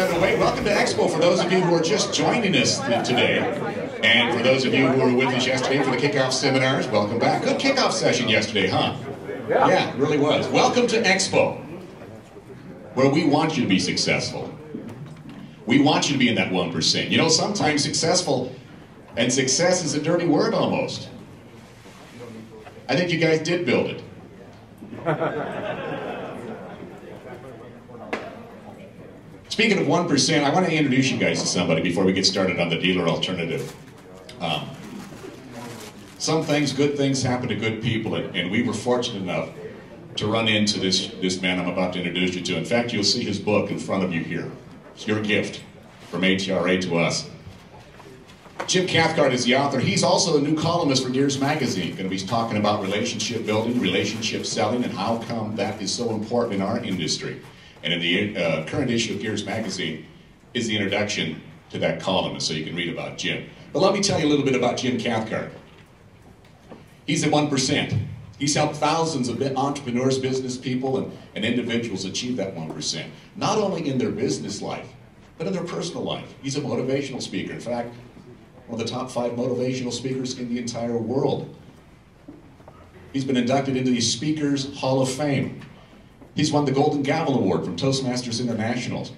underway. Welcome to Expo for those of you who are just joining us today. And for those of you who were with us yesterday for the kickoff seminars, welcome back. Good kickoff session yesterday, huh? Yeah, it really was. Welcome to Expo, where we want you to be successful. We want you to be in that 1%. You know, sometimes successful and success is a dirty word almost. I think you guys did build it. Speaking of 1%, I want to introduce you guys to somebody before we get started on the dealer alternative. Some things, good things happen to good people, and we were fortunate enough to run into this man I'm about to introduce you to. In fact, you'll see his book in front of you here. It's your gift from ATRA to us. Jim Cathcart is the author. He's also a new columnist for Gears Magazine. Going to be talking about relationship building, relationship selling, and how come that is so important in our industry. And in the current issue of Gears Magazine is the introduction to that columnist, so you can read about Jim. But let me tell you a little bit about Jim Cathcart. He's at 1%. He's helped thousands of entrepreneurs, business people, and individuals achieve that 1%. Not only in their business life, but in their personal life. He's a motivational speaker. In fact, one of the top 5 motivational speakers in the entire world. He's been inducted into the Speakers Hall of Fame. He's won the Golden Gavel Award from Toastmasters International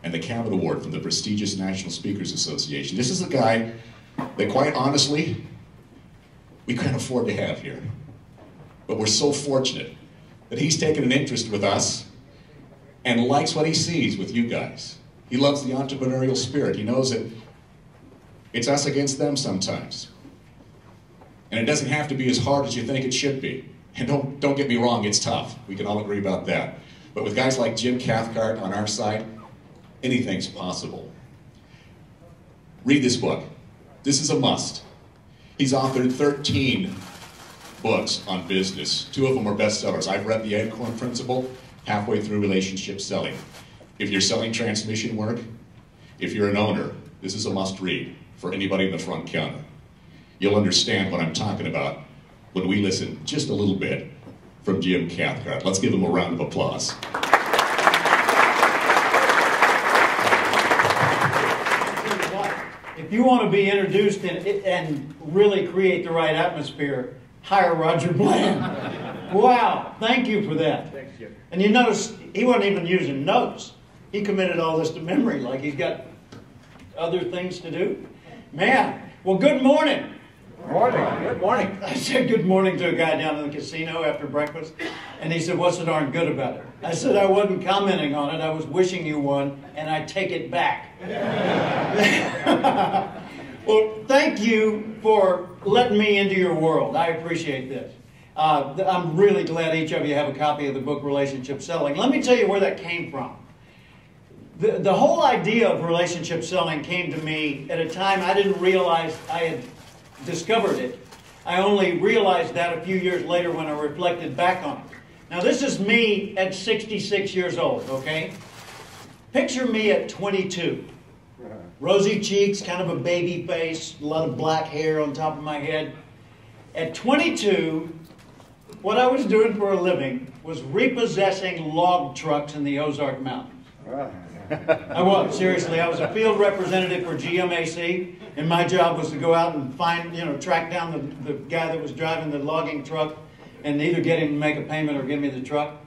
and the Cabot Award from the prestigious National Speakers Association. This is a guy that, quite honestly, we can't afford to have here. But we're so fortunate that he's taken an interest with us and likes what he sees with you guys. He loves the entrepreneurial spirit. He knows that it's us against them sometimes. And it doesn't have to be as hard as you think it should be. And don't get me wrong, it's tough. We can all agree about that. But with guys like Jim Cathcart on our side, anything's possible. Read this book. This is a must. He's authored 13 books on business. 2 of them are bestsellers. I've read The Acorn Principle, halfway through relationship selling. If you're selling transmission work, if you're an owner, this is a must read for anybody in the front counter. You'll understand what I'm talking about when we listen just a little bit from Jim Cathcart. Let's give him a round of applause. If you want to be introduced and really create the right atmosphere, hire Roger Bland. Wow, thank you for that. Thanks, Jim. And you notice he wasn't even using notes. He committed all this to memory like he's got other things to do. Man, well, good morning. Morning. Good morning. I said good morning to a guy down in the casino after breakfast, and he said, "What's so darn good about it?" I said, "I wasn't commenting on it. I was wishing you one, and I take it back." Well, thank you for letting me into your world. I appreciate this. I'm really glad each of you have a copy of the book, Relationship Selling. Let me tell you where that came from. The whole idea of relationship selling came to me at a time I didn't realize I had discovered it. I only realized that a few years later when I reflected back on it. Now this is me at 66 years old, okay? Picture me at 22. Rosy cheeks, kind of a baby face, a lot of black hair on top of my head. At 22, what I was doing for a living was repossessing log trucks in the Ozark Mountains. I was, seriously. I was a field representative for GMAC, and my job was to go out and find, track down the guy that was driving the logging truck and either get him to make a payment or give me the truck.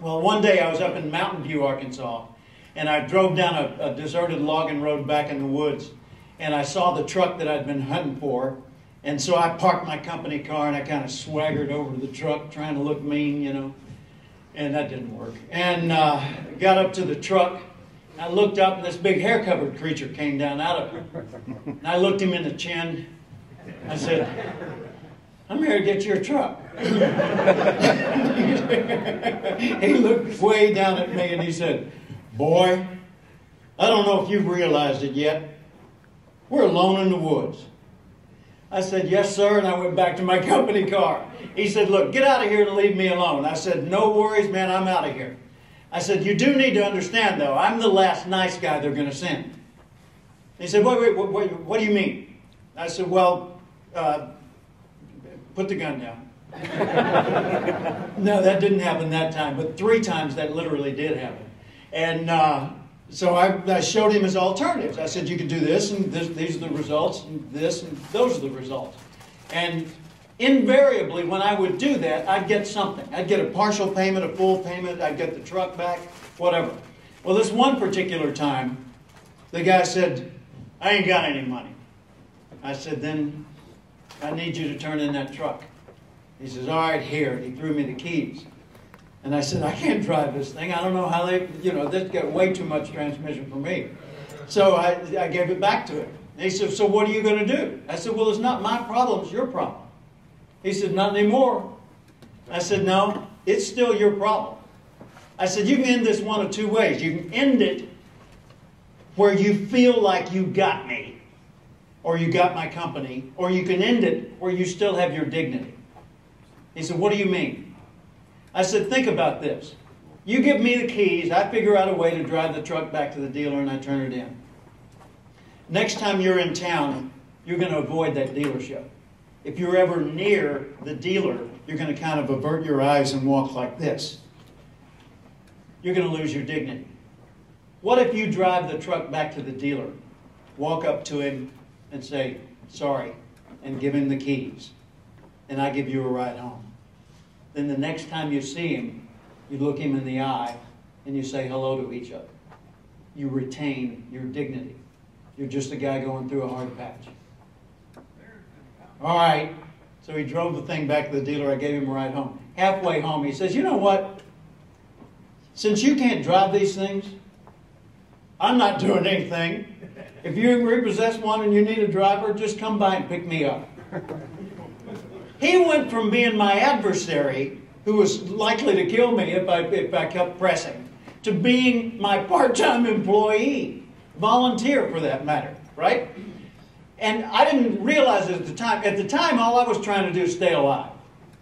Well, one day I was up in Mountain View, Arkansas, and I drove down a deserted logging road back in the woods, and I saw the truck that I'd been hunting for, and so I parked my company car and I kind of swaggered over to the truck trying to look mean, and that didn't work. And got up to the truck. I looked up and this big hair-covered creature came down out of it. And I looked him in the chin. I said, "I'm here to get your truck." He looked way down at me and he said, "Boy, I don't know if you've realized it yet. We're alone in the woods." I said, "Yes, sir," and I went back to my company car. He said, "Look, get out of here and leave me alone." I said, "No worries, man, I'm out of here." I said, "You do need to understand, though, I'm the last nice guy they're going to send." He said, wait, what do you mean?" I said, "Well, put the gun down." No, that didn't happen that time, but 3 times that literally did happen. And So I showed him his alternatives. I said, you could do this, and these are the results, and this, and those are the results. And invariably, when I would do that, I'd get something. I'd get a partial payment, a full payment, I'd get the truck back, whatever. Well, this one particular time, the guy said, I ain't got any money. I said, then I need you to turn in that truck. He says, all right, here. And he threw me the keys. And I said, I can't drive this thing. I don't know how they, this got way too much transmission for me. So I gave it back to him. And he said, so what are you going to do? I said, well, it's not my problem, it's your problem. He said, not anymore. I said, no, it's still your problem. I said, you can end this one of two ways. You can end it where you feel like you got me, or you got my company, or you can end it where you still have your dignity. He said, what do you mean? I said, think about this. You give me the keys, I figure out a way to drive the truck back to the dealer, and I turn it in. Next time you're in town, you're going to avoid that dealership. If you're ever near the dealer, you're going to kind of avert your eyes and walk like this. You're going to lose your dignity. What if you drive the truck back to the dealer, walk up to him and say, sorry, and give him the keys, and I give you a ride home? Then the next time you see him, you look him in the eye and you say hello to each other. You retain your dignity. You're just a guy going through a hard patch. All right. So he drove the thing back to the dealer. I gave him a ride home. Halfway home, he says, you know what? Since you can't drive these things, I'm not doing anything. If you repossess one and you need a driver, just come by and pick me up. He went from being my adversary, who was likely to kill me if I kept pressing, to being my part-time employee, volunteer for that matter, right? And I didn't realize it at the time. At the time, all I was trying to do is stay alive.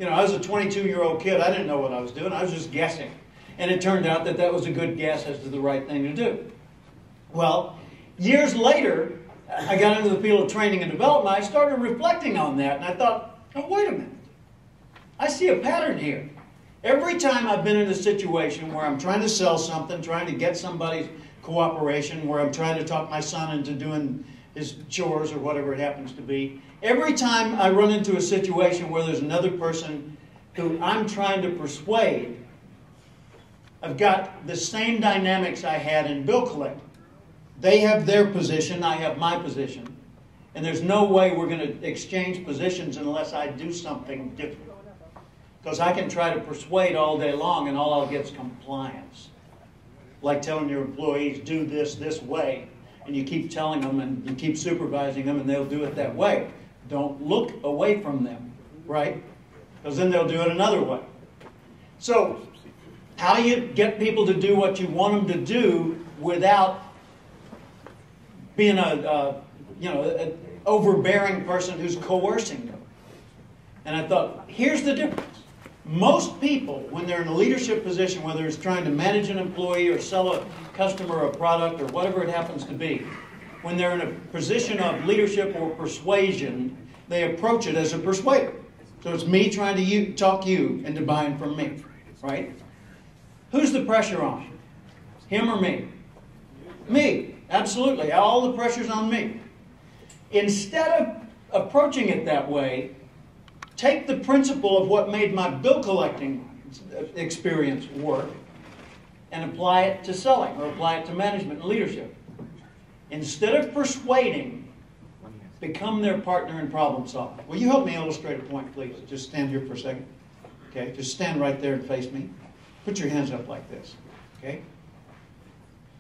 I was a 22-year-old kid. I didn't know what I was doing. I was just guessing. And it turned out that that was a good guess as to the right thing to do. Well, years later, I got into the field of training and development. I started reflecting on that, and I thought, oh, wait a minute. I see a pattern here. Every time I've been in a situation where I'm trying to sell something, trying to get somebody's cooperation, where I'm trying to talk my son into doing his chores or whatever it happens to be, every time I run into a situation where there's another person who I'm trying to persuade, I've got the same dynamics I had in bill collecting. They have their position, I have my position. And there's no way we're going to exchange positions unless I do something different. Because I can try to persuade all day long and all I'll get is compliance. Like telling your employees, do this way. And you keep telling them and you keep supervising them and they'll do it that way. Don't look away from them, right? Because then they'll do it another way. So, how do you get people to do what you want them to do without being an overbearing person who's coercing them? And I thought, here's the difference. Most people, when they're in a leadership position, whether it's trying to manage an employee or sell a customer a product or whatever it happens to be, when they're in a position of leadership or persuasion, they approach it as a persuader. So it's me trying to talk you into buying from me, right? Who's the pressure on? Him or me? Me, absolutely. All the pressure's on me. Instead of approaching it that way, take the principle of what made my bill collecting experience work and apply it to selling or apply it to management and leadership. Instead of persuading, become their partner in problem solving. Will you help me illustrate a point, please? Just stand here for a second. Okay, just stand right there and face me. Put your hands up like this. Okay?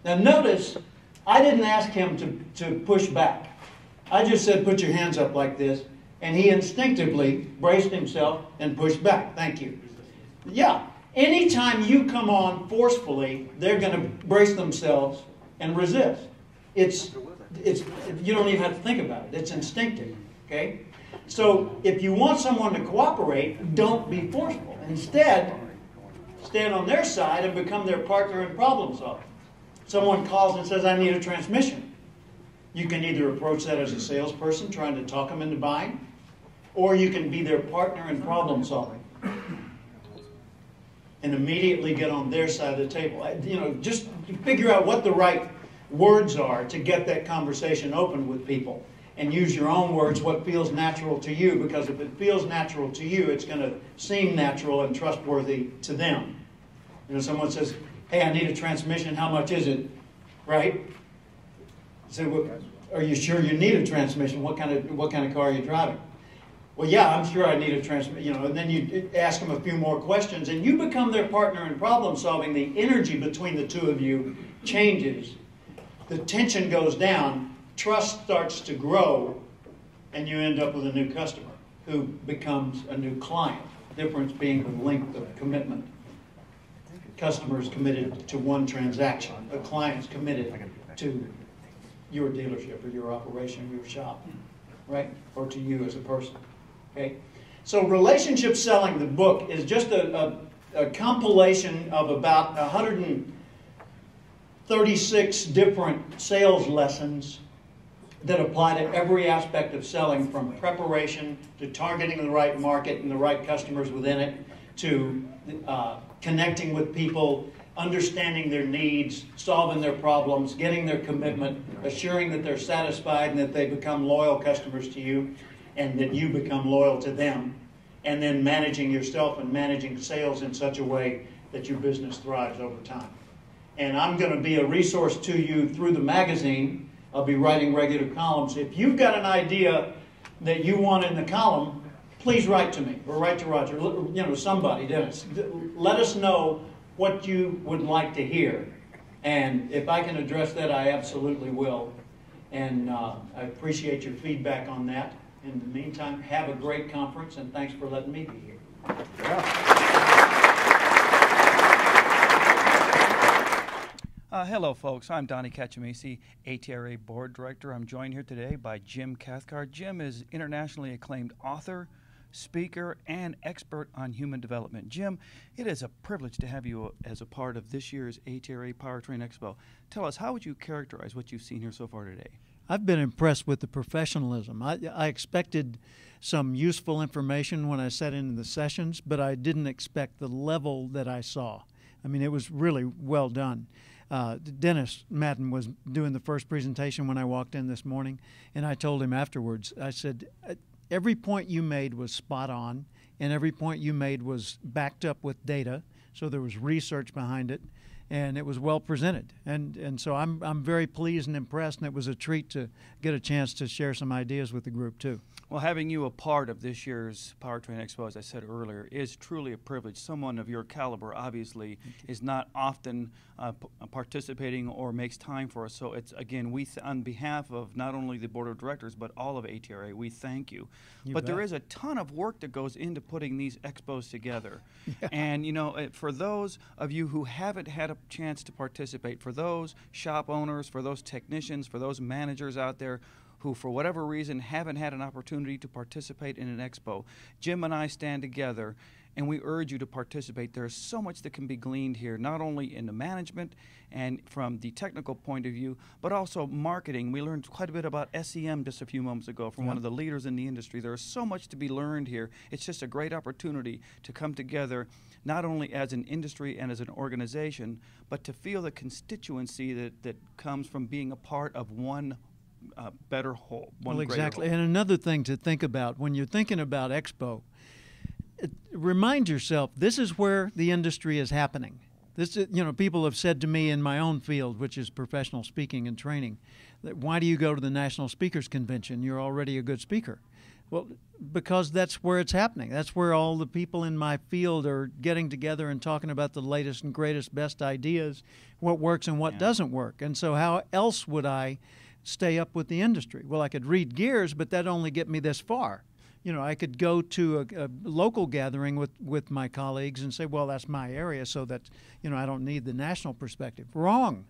Now notice, I didn't ask him to push back. I just said, put your hands up like this. And he instinctively braced himself and pushed back. Thank you. Yeah. Anytime you come on forcefully, they're going to brace themselves and resist. You don't even have to think about it. It's instinctive. Okay? So if you want someone to cooperate, don't be forceful. Instead, stand on their side and become their partner in problem solving. Someone calls and says, I need a transmission. You can either approach that as a salesperson trying to talk them into buying, or you can be their partner in problem solving and immediately get on their side of the table. Just figure out what the right words are to get that conversation open with people. And use your own words, what feels natural to you, because if it feels natural to you, it's going to seem natural and trustworthy to them. You know, someone says, hey, I need a transmission, how much is it? Right? You say, well, are you sure you need a transmission? What kind of car are you driving? Well, yeah, I'm sure I need a transmission. You know, and then you ask them a few more questions, and you become their partner in problem solving. The energy between the two of you changes. The tension goes down. Trust starts to grow, and you end up with a new customer who becomes a new client. The difference being the length of commitment. Customers committed to one transaction. A client's committed to your dealership or your operation, your shop, right? Or to you as a person. Okay? So relationship selling, the book, is just a compilation of about 136 different sales lessons that apply to every aspect of selling, from preparation to targeting the right market and the right customers within it, to connecting with people, understanding their needs, solving their problems, getting their commitment, assuring that they're satisfied and that they become loyal customers to you and that you become loyal to them, and then managing yourself and managing sales in such a way that your business thrives over time. And I'm going to be a resource to you through the magazine. I'll be writing regular columns. If you've got an idea that you want in the column, please write to me or write to Roger. You know, somebody, Dennis. Let us know what you would like to hear. And if I can address that, I absolutely will. And I appreciate your feedback on that. In the meantime, have a great conference, and thanks for letting me be here. Hello, folks. I'm Donnie Cacciamesi, ATRA Board Director. I'm joined here today by Jim Cathcart. Jim is internationally acclaimed author, speaker, and expert on human development. Jim, it is a privilege to have you as a part of this year's ATRA Powertrain Expo. Tell us, how would you characterize what you've seen here so far today? I've been impressed with the professionalism. I expected some useful information when I sat in the sessions, but I didn't expect the level that I saw. I mean, it was really well done. Dennis Madden was doing the first presentation when I walked in this morning, and I told him afterwards, I said, every point you made was spot on, and every point you made was backed up with data, so there was research behind it, and it was well presented. And so I'm very pleased and impressed, and it was a treat to get a chance to share some ideas with the group too. Well, having you a part of this year's Powertrain Expo, as I said earlier, is truly a privilege. Someone of your caliber, obviously, is not often participating or makes time for us. So it's, again, on behalf of not only the Board of Directors, but all of ATRA, we thank you. But there is a ton of work that goes into putting these expos together. Yeah. And, you know, for those of you who haven't had a chance to participate, for those shop owners, for those technicians, for those managers out there who for whatever reason haven't had an opportunity to participate in an expo, Jim and I stand together and we urge you to participate. There's so much that can be gleaned here, not only in the management and from the technical point of view, but also marketing. We learned quite a bit about SEM just a few moments ago from one of the leaders in the industry. There's so much to be learned here. It's just a great opportunity to come together, not only as an industry and as an organization, but to feel the constituency that comes from being a part of one better whole. Well, exactly. And another thing to think about when you're thinking about Expo, remind yourself this is where the industry is happening. This is, you know, people have said to me in my own field, which is professional speaking and training, that why do you go to the National Speakers Convention? You're already a good speaker. Well, because that's where it's happening. That's where all the people in my field are getting together and talking about the latest and greatest, best ideas, what works and what doesn't work. And so how else would I stay up with the industry? Well, I could read gears, but that only get me this far. You know, I could go to a local gathering with my colleagues and say, well, that's my area, so that, you know, I don't need the national perspective. Wrong.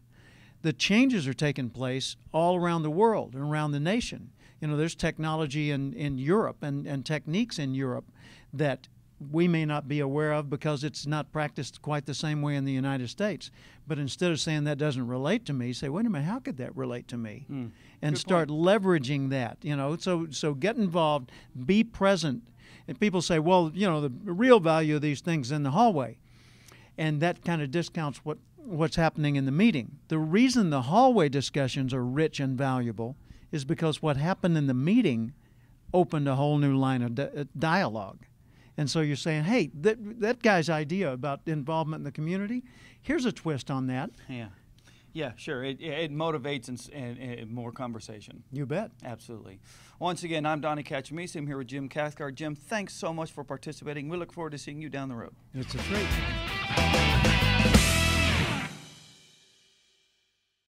The changes are taking place all around the world and around the nation. You know, there's technology in Europe and techniques in Europe that we may not be aware of because it's not practiced quite the same way in the United States. But instead of saying that doesn't relate to me, say, wait a minute, how could that relate to me? And start leveraging that, you know. So get involved, be present. And people say, well, you know, the real value of these things is in the hallway. And that kind of discounts what's happening in the meeting. The reason the hallway discussions are rich and valuable is because what happened in the meeting opened a whole new line of dialogue. And so you're saying, hey, that guy's idea about involvement in the community, here's a twist on that. Yeah. Yeah, sure. It motivates and more conversation. You bet. Absolutely. Once again, I'm Donnie Cachemisa. I'm here with Jim Cathcart. Jim, thanks so much for participating. We look forward to seeing you down the road. It's a treat.